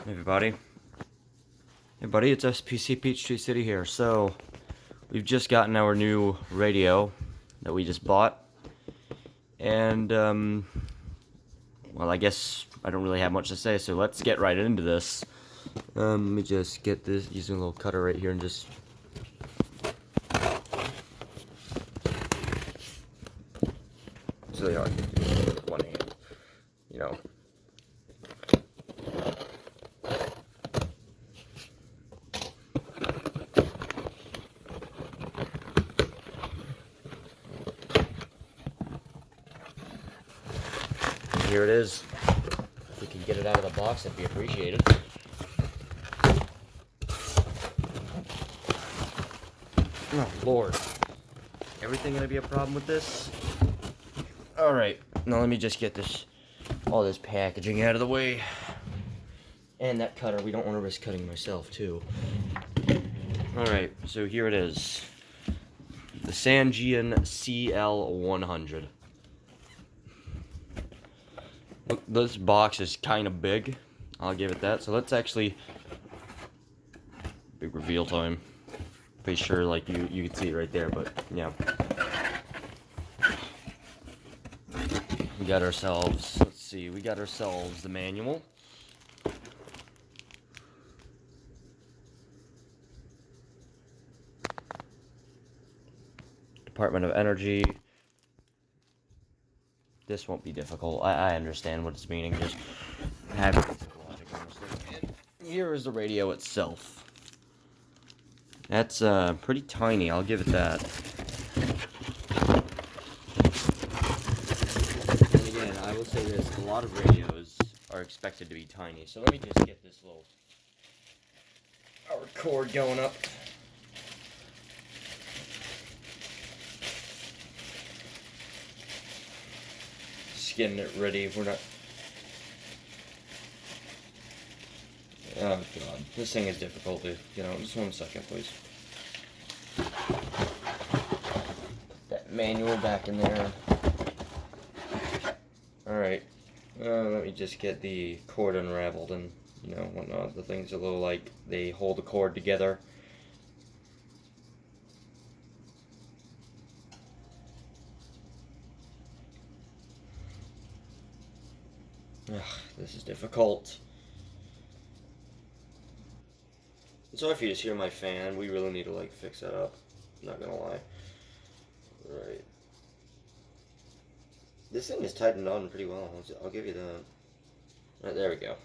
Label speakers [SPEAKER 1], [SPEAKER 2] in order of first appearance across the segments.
[SPEAKER 1] Hey everybody. Hey buddy, it's SPC Peachtree City here. So, we've just gotten our new radio that we just bought. And, well, I guess I don't really have much to say, so let's get right into this. Let me just get this, using a little cutter right here and just... It's really hard to do with one hand, you know. Here it is. If we can get it out of the box, that'd be appreciated. Oh, Lord. Everything gonna be a problem with this? Alright, now let me just get all this packaging out of the way. And that cutter, we don't want to risk cutting myself, too. Alright, so here it is. The Sangean CL-100. Look, this box is kind of big. I'll give it that. So let's actually... Big reveal time. Pretty sure, like, you can see it right there, but, yeah. We got ourselves, let's see, we got ourselves the manual. Department of Energy. This won't be difficult. I understand what it's meaning. Just have basic logic, honestly. And here is the radio itself. That's pretty tiny. I'll give it that. And again, I will say this: a lot of radios are expected to be tiny. So let me just get this little power cord going up. Getting it ready. We're not. Oh god, this thing is difficult to get on. Just 1 second, please. Put that manual back in there. Alright. Let me just get the cord unraveled and, you know, whatnot. The things are a little like they hold the cord together. Ugh, this is difficult. Sorry if you just hear my fan. We really need to, like, fix that up. I'm not gonna lie. Right. This thing is tightened on pretty well. I'll give you that. Right, there we go.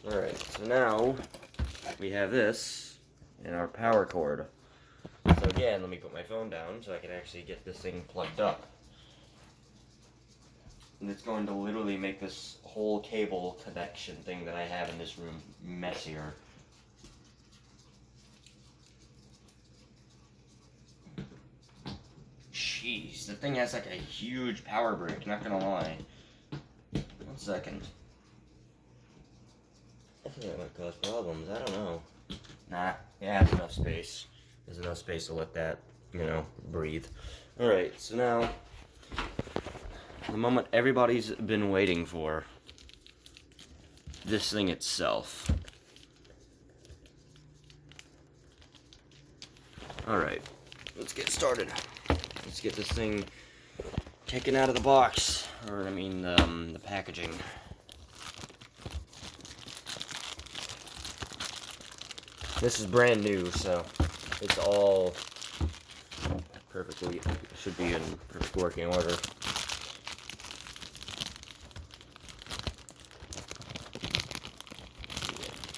[SPEAKER 1] Alright, so now we have this in our power cord. So again, let me put my phone down so I can actually get this thing plugged up. And it's going to literally make this whole cable connection thing that I have in this room messier. Jeez, the thing has like a huge power brick, not gonna lie. 1 second. I think that might cause problems, I don't know. Nah, it has enough space. There's enough space to let that, you know, breathe. Alright, so now, the moment everybody's been waiting for, this thing itself. Alright, let's get started. Let's get this thing taken out of the box, or I mean, the packaging. This is brand new, so it's all perfectly, should be in perfect working order.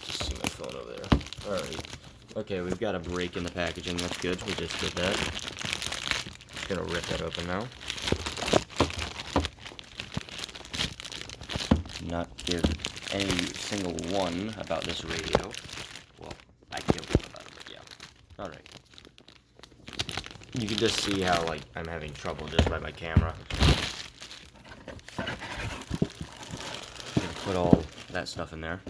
[SPEAKER 1] Just see my phone over there. Alright. Okay, we've got a break in the packaging, that's good. We just did that. Just gonna rip that open now. Not give any single one about this radio. Well, I give one about it, but yeah. Alright. You can just see how, like, I'm having trouble just by my camera. Gonna put all that stuff in there.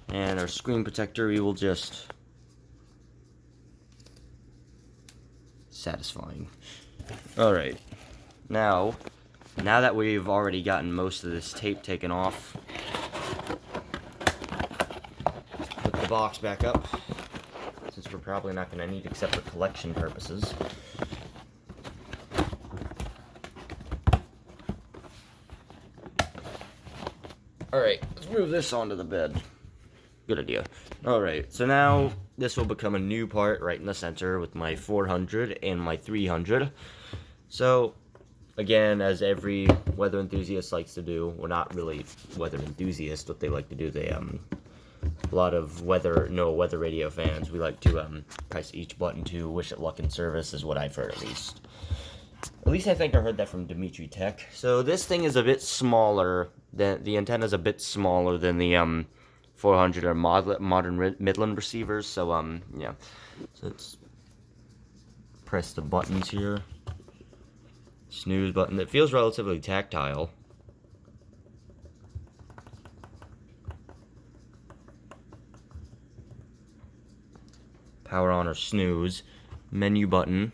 [SPEAKER 1] And our screen protector, we will just... Satisfying. Alright. now that we've already gotten most of this tape taken off, let's put the box back up, since we're probably not going to need it except for collection purposes. Alright, let's move this onto the bed. Good idea. Alright, so now this will become a new part right in the center with my 400 and my 300. So, again, as every weather enthusiast likes to do, we're not really weather enthusiasts, what they like to do, they, a lot of weather radio fans, we like to, press each button to wish it luck in service, is what I've heard at least. At least I think I heard that from Dimitri Tech. So this thing is a bit smaller, the antenna's a bit smaller than the, 400 or modern Midland receivers, so, yeah. So let's press the buttons here. Snooze button. It feels relatively tactile. Power on or snooze. Menu button.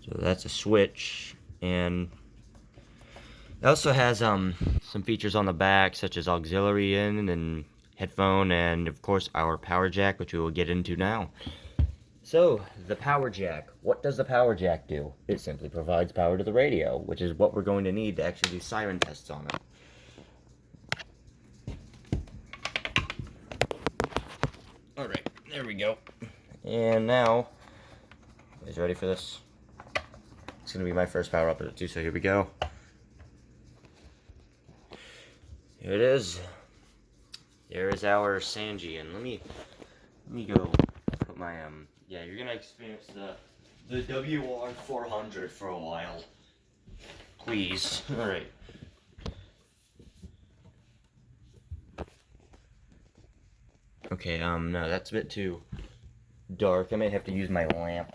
[SPEAKER 1] So that's a switch, and it also has some features on the back, such as auxiliary in and headphone, and of course our power jack, which we will get into now. So, the power jack. What does the power jack do? It simply provides power to the radio, which is what we're going to need to actually do siren tests on it. Alright, there we go. And now, you guys ready for this? It's going to be my first power up at it too, so here we go. Here it is. There is our Sangean. Let me go put my yeah, you're gonna experience the WR-400 for a while. Please. Alright. Okay, no, that's a bit too dark. I may have to use my lamp.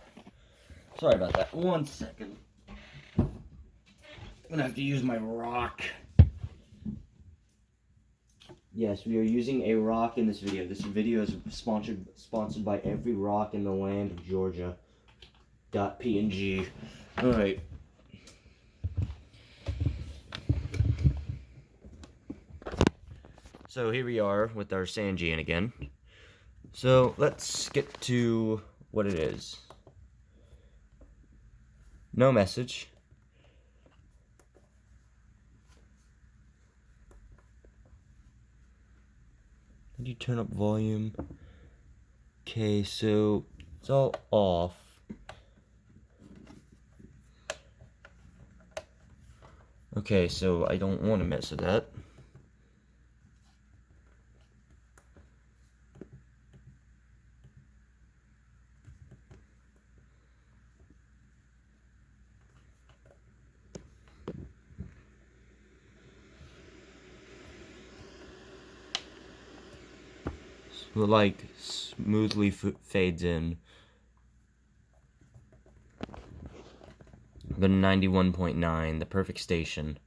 [SPEAKER 1] Sorry about that. 1 second. I'm gonna have to use my rock. Yes, we are using a rock in this video. This video is sponsored by every rock in the land of Georgia. .png. Alright. So here we are with our Sangean again. So let's get to what it is. No message. How do you turn up volume? Okay, so it's all off. Okay, so I don't want to mess with that. So, like, smoothly fades in. The 91.9, the perfect station.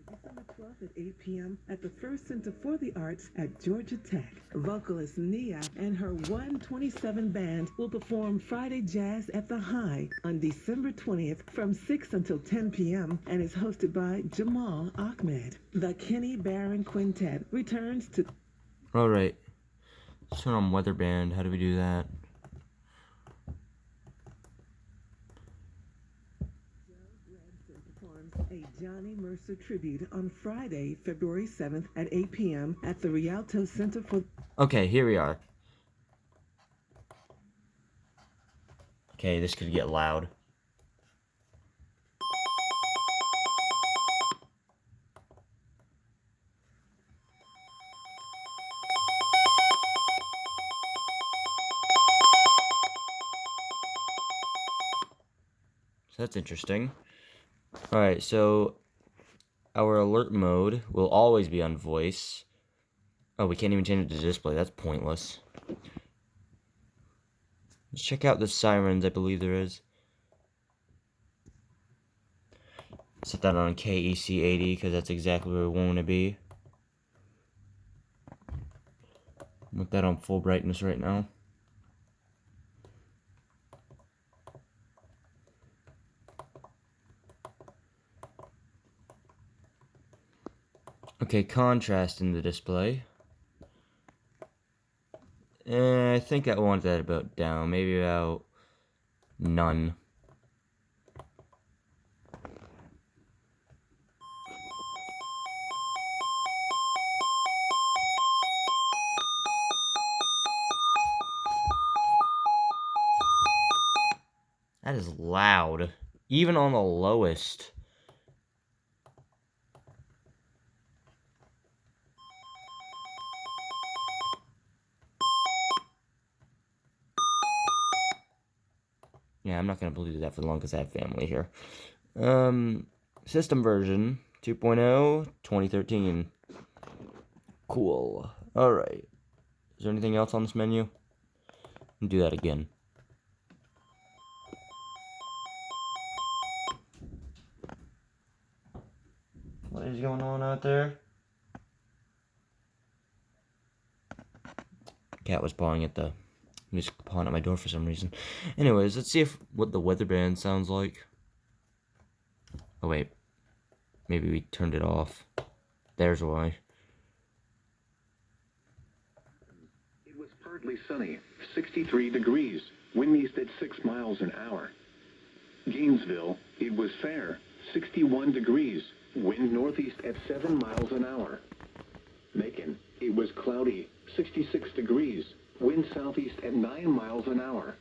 [SPEAKER 2] December 12th at 8 p.m. at the First Center for the Arts at Georgia Tech. Vocalist Nia and her 127 band will perform Friday Jazz at the High on December 20th from 6 until 10 p.m. and is hosted by Jamal Ahmed. The Kenny Barron Quintet returns to...
[SPEAKER 1] Alright. Let's turn on weather band. How do we do that?
[SPEAKER 2] A Johnny Mercer tribute on Friday, February 7th at 8 p.m. at the Rialto Center for...
[SPEAKER 1] Okay, here we are. Okay, this could get loud. So that's interesting. Alright, so our alert mode will always be on voice. Oh, we can't even change it to display. That's pointless. Let's check out the sirens. I believe there is. Set that on KEC 80 because that's exactly where we want to be. With that on full brightness right now. Okay, contrast in the display. I think I want that about down, maybe about none. That is loud, even on the lowest. Yeah, I'm not going to believe that for long because I have family here. System version 2.0, 2013. Cool. Alright. Is there anything else on this menu? Do that again. What is going on out there? Cat was pawing at the... He's pawing at my door for some reason. Anyways, let's see what the weather band sounds like. Oh wait. Maybe we turned it off. There's why.
[SPEAKER 3] It was partly sunny, 63 degrees, wind east at 6 miles an hour. Gainesville, it was fair, 61 degrees, wind northeast at 7 miles an hour. Macon, it was cloudy, 66 degrees, wind southeast at 9 miles an hour.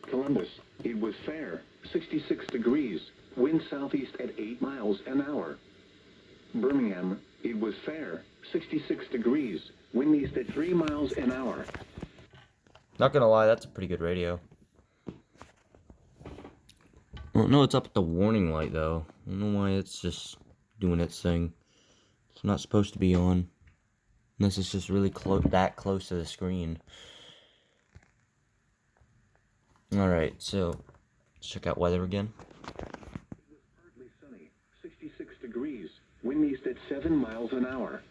[SPEAKER 3] Columbus, it was fair, 66 degrees, wind southeast at 8 miles an hour. Birmingham, it was fair, 66 degrees, wind east at 3 miles an hour.
[SPEAKER 1] Not gonna lie, that's a pretty good radio. Well, no, it's up at the warning light, though. I don't know why it's just doing its thing. It's not supposed to be on. Unless it's just really that close to the screen. Alright, so let's check out weather again.
[SPEAKER 3] It was partly sunny, 66 degrees, wind east at 7 miles an hour.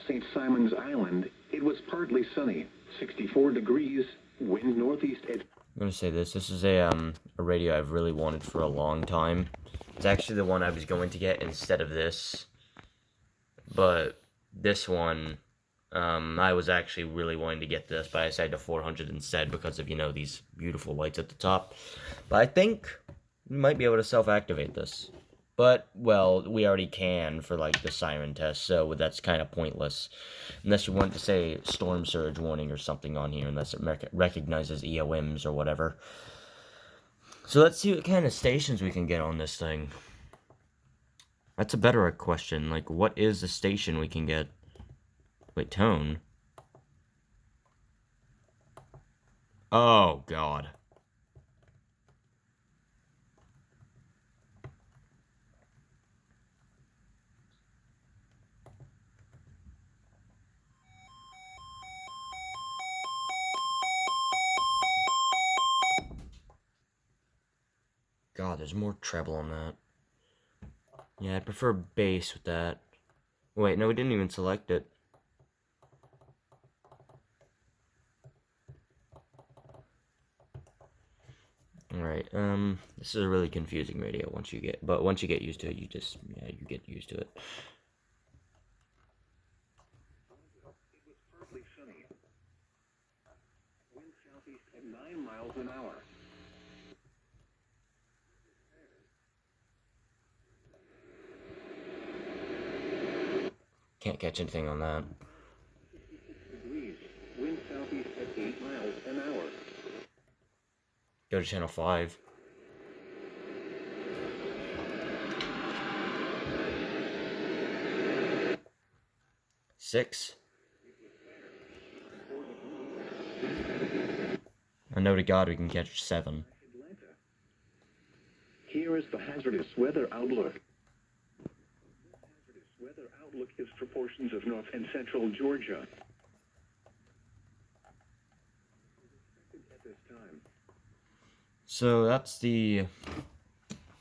[SPEAKER 3] St. Simon's Island, it was partly sunny, 64 degrees, wind northeast at...
[SPEAKER 1] I'm gonna say this. This is a radio I've really wanted for a long time. It's actually the one I was going to get instead of this. But this one, I was actually really wanting to get this, but I decided to 400 instead because of, you know, these beautiful lights at the top. But I think we might be able to self-activate this. But, well, we already can for, like, the siren test, so that's kind of pointless. Unless you want to say storm surge warning or something on here, unless it recognizes EOMs or whatever. So let's see what kind of stations we can get on this thing. That's a better question. Like, what is the station we can get? Wait, tone? Oh, God. God, there's more treble on that. Yeah, I prefer bass with that. Wait, no, we didn't even select it. Alright, this is a really confusing radio once you get used to it, you get used to it.
[SPEAKER 3] It was partly sunny. Wind southeast at 9 miles an hour.
[SPEAKER 1] Can't catch anything on that.
[SPEAKER 3] 66 degrees, wind southeast at 8 miles an hour.
[SPEAKER 1] Go to channel 5. Six. I know to God we can catch 7.
[SPEAKER 3] Atlanta. Here is the hazardous weather outlook. Hazardous weather outlook is for portions of north and central Georgia. At this time.
[SPEAKER 1] So that's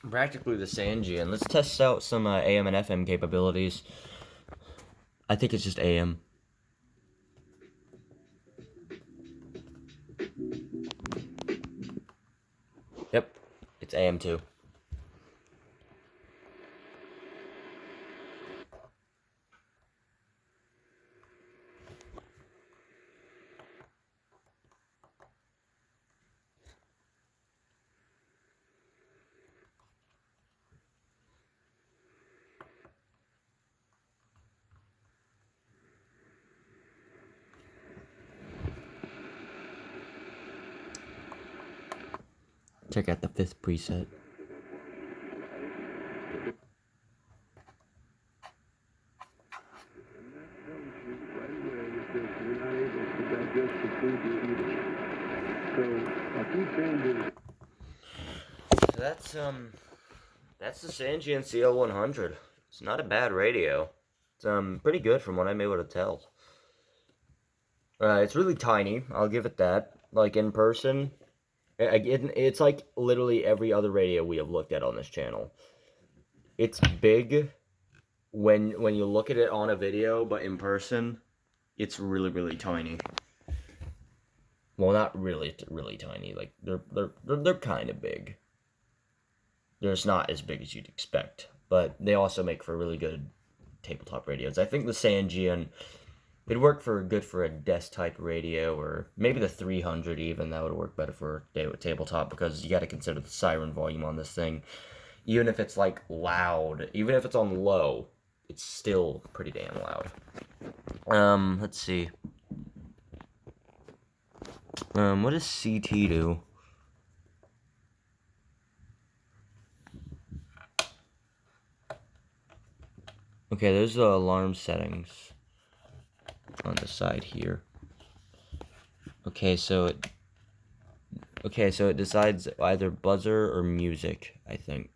[SPEAKER 1] practically the Sangean. Let's test out some AM and FM capabilities. I think it's just AM. Yep, it's AM too. Check out the 5th preset. So that's the Sangean CL-100. It's not a bad radio. It's pretty good from what I'm able to tell. It's really tiny. I'll give it that. Like in person, it's like literally every other radio we have looked at on this channel. It's big when you look at it on a video, but in person, it's really tiny. Well, not really tiny. Like they're kind of big. They're just not as big as you'd expect, but they also make for really good tabletop radios. I think the Sangean, it'd work good for a desk type radio, or maybe the 300 even. That would work better for tabletop, because you got to consider the siren volume on this thing. Even if it's like loud, even if it's on low, it's still pretty damn loud. Let's see. What does CT do? Okay, there's the alarm settings on the side here. Okay, so it decides either buzzer or music, I think.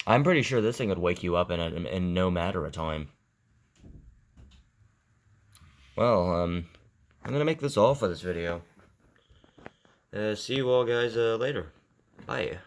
[SPEAKER 1] I'm pretty sure this thing would wake you up in no matter of time. Well, I'm gonna make this all for this video. See you all guys later. Bye.